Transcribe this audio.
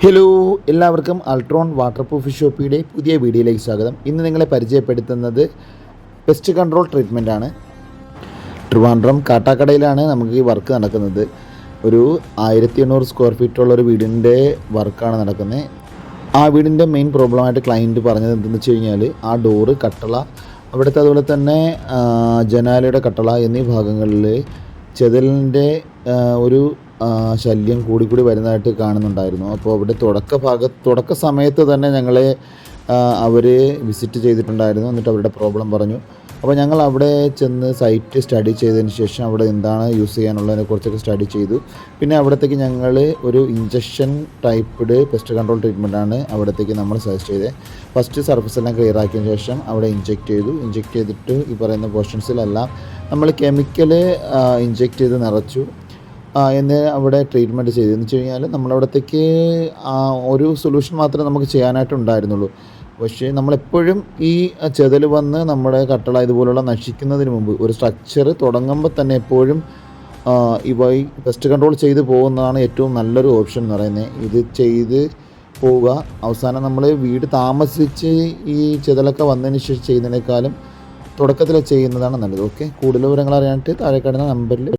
Hello, എല്ലാവർക്കും Ultron water proof ഷോപ്പിയുടെ പുതിയ വീഡിയോയിലേക്ക് സ്വാഗതം. ഇന്ന് നിങ്ങളെ പരിചയപ്പെടുത്തുന്നത് പെസ്റ്റ് കൺട്രോൾ ട്രീറ്റ്മെൻ്റ് ആണ്. ട്രിവാൻഡ്രം കാട്ടാക്കടയിലാണ് നമുക്ക് ഈ വർക്ക് നടക്കുന്നത്. ഒരു 1800 സ്ക്വയർ ഫീറ്റുള്ള ഒരു വീടിൻ്റെ വർക്കാണ് നടക്കുന്നത്. ആ വീടിൻ്റെ മെയിൻ പ്രോബ്ലമായിട്ട് ക്ലയൻറ്റ് പറഞ്ഞത് എന്തെന്ന് വെച്ച് കഴിഞ്ഞാൽ, ആ ഡോറ് കട്ടള, അവിടുത്തെ അതുപോലെ തന്നെ ജനാലയുടെ കട്ടള എന്നീ ഭാഗങ്ങളിൽ ചെതലിൻ്റെ ഒരു ശല്യം കൂടിക്കൂടി വരുന്നതായിട്ട് കാണുന്നുണ്ടായിരുന്നു. അപ്പോൾ അവിടെ തുടക്ക സമയത്ത് തന്നെ ഞങ്ങളെ അവർ വിസിറ്റ് ചെയ്തിട്ടുണ്ടായിരുന്നു. എന്നിട്ട് അവരുടെ പ്രോബ്ലം പറഞ്ഞു. അപ്പോൾ ഞങ്ങൾ അവിടെ ചെന്ന് സൈറ്റ് സ്റ്റഡി ചെയ്തതിന് ശേഷം അവിടെ എന്താണ് യൂസ് ചെയ്യാനുള്ളതിനെ കുറിച്ചൊക്കെ സ്റ്റഡി ചെയ്തു. പിന്നെ അവിടത്തേക്ക് ഞങ്ങൾ ഒരു ഇഞ്ചക്ഷൻ ടൈപ്പ്ഡ് പെസ്റ്റ് കൺട്രോൾ ട്രീറ്റ്മെൻറ്റാണ് അവിടത്തേക്ക് നമ്മൾ സജസ്റ്റ് ചെയ്തത്. ഫസ്റ്റ് സർഫസ് എല്ലാം ക്ലിയർ ആക്കിയതിന് ശേഷം അവിടെ ഇഞ്ചെക്റ്റ് ചെയ്തിട്ട് ഈ പറയുന്ന പോർഷൻസിലെല്ലാം നമ്മൾ കെമിക്കൽ ഇഞ്ചെക്റ്റ് ചെയ്ത് നിറച്ചു. എന്ന് അവിടെ ട്രീറ്റ്മെൻറ്റ് ചെയ്തതെന്ന് വെച്ച് കഴിഞ്ഞാൽ, നമ്മളവിടത്തേക്ക് ഒരു സൊല്യൂഷൻ മാത്രമേ നമുക്ക് ചെയ്യാനായിട്ടുണ്ടായിരുന്നുള്ളൂ. പക്ഷേ നമ്മളെപ്പോഴും ഈ ചെതൽ വന്ന് നമ്മുടെ കട്ടള ഇതുപോലുള്ള നശിക്കുന്നതിന് മുമ്പ് ഒരു സ്ട്രക്ചർ തുടങ്ങുമ്പോൾ തന്നെ എപ്പോഴും ഈ പെസ്റ്റ് കൺട്രോൾ ചെയ്ത് പോകുന്നതാണ് ഏറ്റവും നല്ലൊരു ഓപ്ഷൻ എന്ന് പറയുന്നത്. ഇത് ചെയ്ത് പോവുക, അവസാനം നമ്മൾ വീട് താമസിച്ച് ഈ ചെതലൊക്കെ വന്നതിന് ശേഷം ചെയ്യുന്നതിനേക്കാളും തുടക്കത്തിൽ ചെയ്യുന്നതാണ് നല്ലത്. ഓക്കെ, കൂടുതൽ വിവരങ്ങൾ അറിയാനായിട്ട് താഴെ കാണുന്ന നമ്പറിൽ